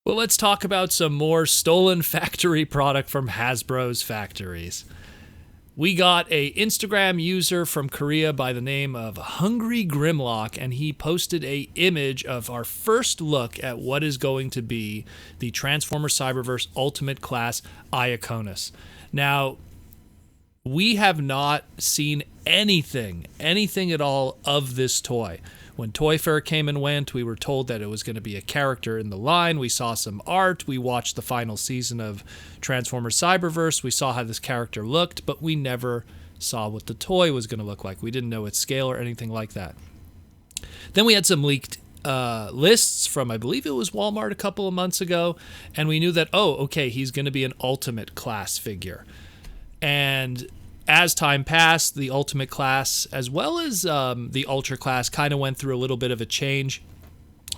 Well, let's talk about some more stolen factory product from Hasbro's factories. We got a Instagram user from Korea by the name of Hungry Grimlock, and he posted a image of our first look at what is going to be the Transformer Cyberverse Ultimate Class Iaconus. Now, we have not seen anything at all of this toy. When Toy Fair came and went, we were told that it was going to be a character in the line. We saw some art. We watched the final season of Transformers Cyberverse. We saw how this character looked, but we never saw what the toy was going to look like. We didn't know its scale or anything like that. Then we had some leaked lists from, I believe it was Walmart a couple of months ago, and we knew that, okay, he's going to be an Ultimate Class figure. And as time passed, the Ultimate Class, as well as the Ultra Class, kind of went through a little bit of a change.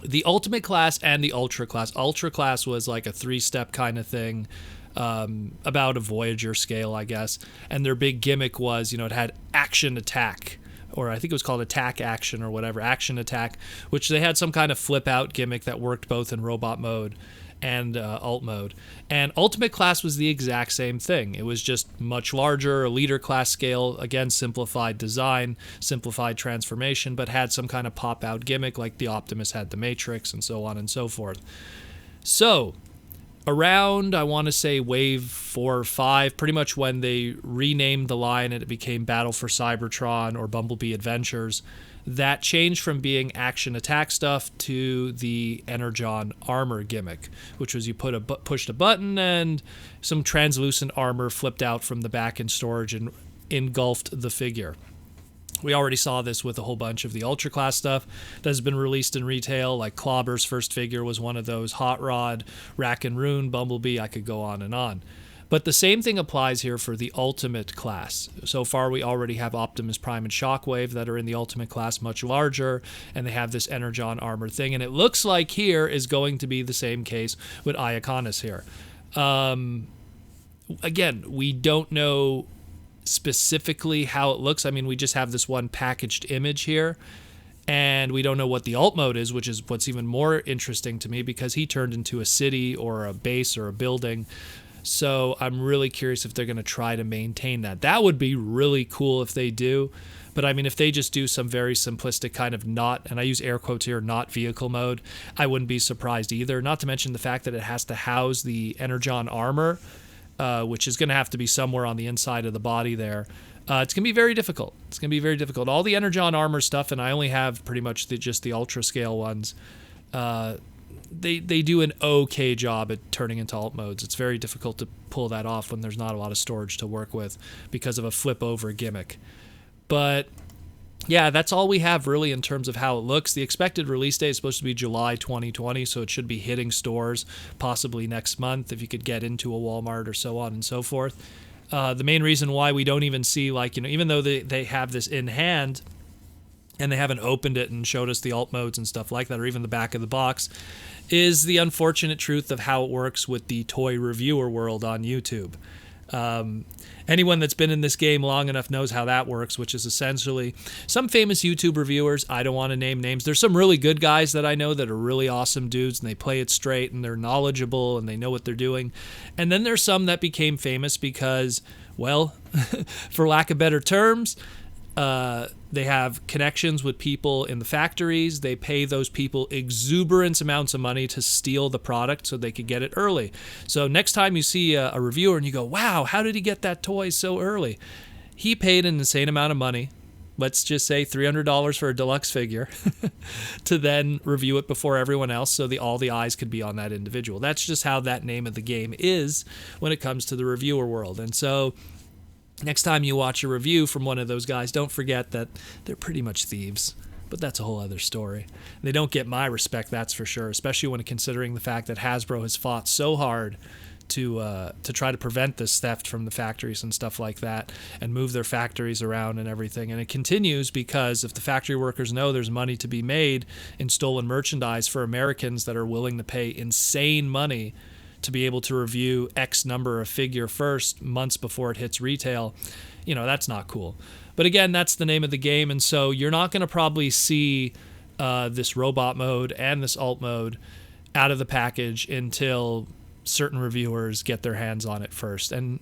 The Ultimate Class and the Ultra Class. Ultra Class was like a 3-step kind of thing, about a Voyager scale, I guess. And their big gimmick was, it had action attack, or I think it was called attack action or whatever, action attack, which they had some kind of flip out gimmick that worked both in robot mode and alt mode. And Ultimate Class was the exact same thing. It was just much larger, a leader class scale, again, simplified design, simplified transformation, but had some kind of pop out gimmick like the Optimus had the Matrix and so on and so forth. So around, I want to say wave 4 or 5, pretty much when they renamed the line and it became Battle for Cybertron or Bumblebee Adventures, that changed from being action attack stuff to the Energon Armor gimmick, which was you pushed a button and some translucent armor flipped out from the back in storage and engulfed the figure. We already saw this with a whole bunch of the Ultra Class stuff that has been released in retail, like Clobber's first figure was one of those, Hot Rod, Rack and Rune, Bumblebee, I could go on and on. But the same thing applies here for the Ultimate Class. So far, we already have Optimus Prime and Shockwave that are in the Ultimate Class, much larger, and they have this Energon Armor thing. And it looks like here is going to be the same case with Iaconus here. Again, we don't know specifically how it looks. I mean, we just have this one packaged image here, and we don't know what the alt mode is, which is what's even more interesting to me because he turned into a city or a base or a building. So I'm really curious if they're going to try to maintain that. That would be really cool if they do. But I mean, if they just do some very simplistic kind of not, and I use air quotes here, not vehicle mode, I wouldn't be surprised either. Not to mention the fact that it has to house the Energon Armor, which is going to have to be somewhere on the inside of the body there. It's going to be very difficult. It's going to be very difficult. All the Energon Armor stuff, and I only have pretty much just the Ultra Scale ones, they do an okay job at turning into alt modes. It's very difficult to pull that off when there's not a lot of storage to work with because of a flip over gimmick. But yeah, that's all we have really in terms of how it looks. The expected release date is supposed to be July 2020, so it should be hitting stores possibly next month if you could get into a Walmart or so on and so forth. The main reason why we don't even see, even though they have this in hand and they haven't opened it and showed us the alt modes and stuff like that, or even the back of the box, is the unfortunate truth of how it works with the toy reviewer world on YouTube. Anyone that's been in this game long enough knows how that works, which is essentially some famous YouTube reviewers. I don't want to name names. There's some really good guys that I know that are really awesome dudes, and they play it straight, and they're knowledgeable, and they know what they're doing. And then there's some that became famous because, well, for lack of better terms, they have connections with people in the factories. They pay those people exuberant amounts of money to steal the product so they could get it early. So next time you see a reviewer and you go, wow, how did he get that toy so early? He paid an insane amount of money, let's just say $300 for a deluxe figure, to then review it before everyone else so all the eyes could be on that individual. That's just how that name of the game is when it comes to the reviewer world. And so next time you watch a review from one of those guys, don't forget that they're pretty much thieves. But that's a whole other story. They don't get my respect, that's for sure, especially when considering the fact that Hasbro has fought so hard to try to prevent this theft from the factories and stuff like that and move their factories around and everything. And it continues because if the factory workers know there's money to be made in stolen merchandise for Americans that are willing to pay insane money to be able to review X number of figure first months before it hits retail, that's not cool. But again, that's the name of the game, and so you're not going to probably see this robot mode and this alt mode out of the package until certain reviewers get their hands on it first. And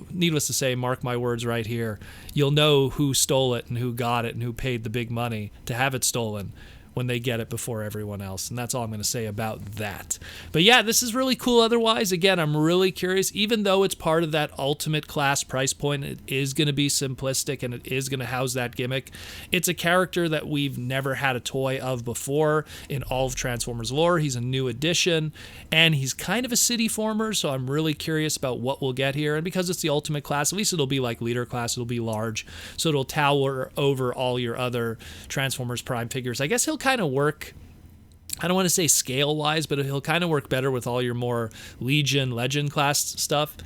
needless to say, mark my words right here, you'll know who stole it and who got it and who paid the big money to have it stolen when they get it before everyone else. And that's all I'm going to say about that. But yeah, this is really cool. Otherwise, again, I'm really curious. Even though it's part of that ultimate class price point, it is going to be simplistic and it is going to house that gimmick. It's a character that we've never had a toy of before in all of Transformers lore. He's a new addition, and he's kind of a city former, so I'm really curious about what we'll get here. And because it's the ultimate class, at least it'll be like leader class. It'll be large, so it'll tower over all your other Transformers Prime figures. I guess he'll kind of work, I don't want to say scale wise, but he'll kind of work better with all your more Legion, Legend class stuff,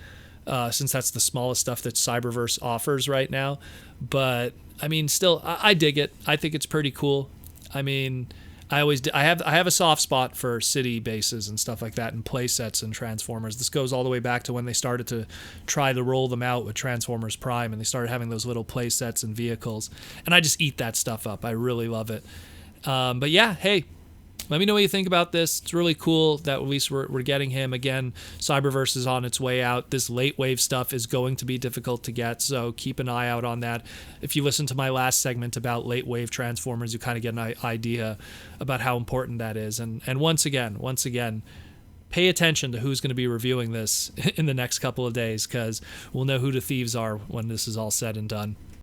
since that's the smallest stuff that Cyberverse offers right now. But I mean, still, I dig it. I think it's pretty cool. I mean, I have a soft spot for city bases and stuff like that, and play sets and Transformers. This goes all the way back to when they started to try to roll them out with Transformers Prime, and they started having those little play sets and vehicles, and I just eat that stuff up. I really love it. But yeah, hey, let me know what you think about this. It's really cool that at least we're getting him. Again, Cyberverse is on its way out. This late wave stuff is going to be difficult to get, so keep an eye out on that. If you listen to my last segment about late wave Transformers, you kind of get an idea about how important that is. And once again, pay attention to who's going to be reviewing this in the next couple of days, because we'll know who the thieves are when this is all said and done.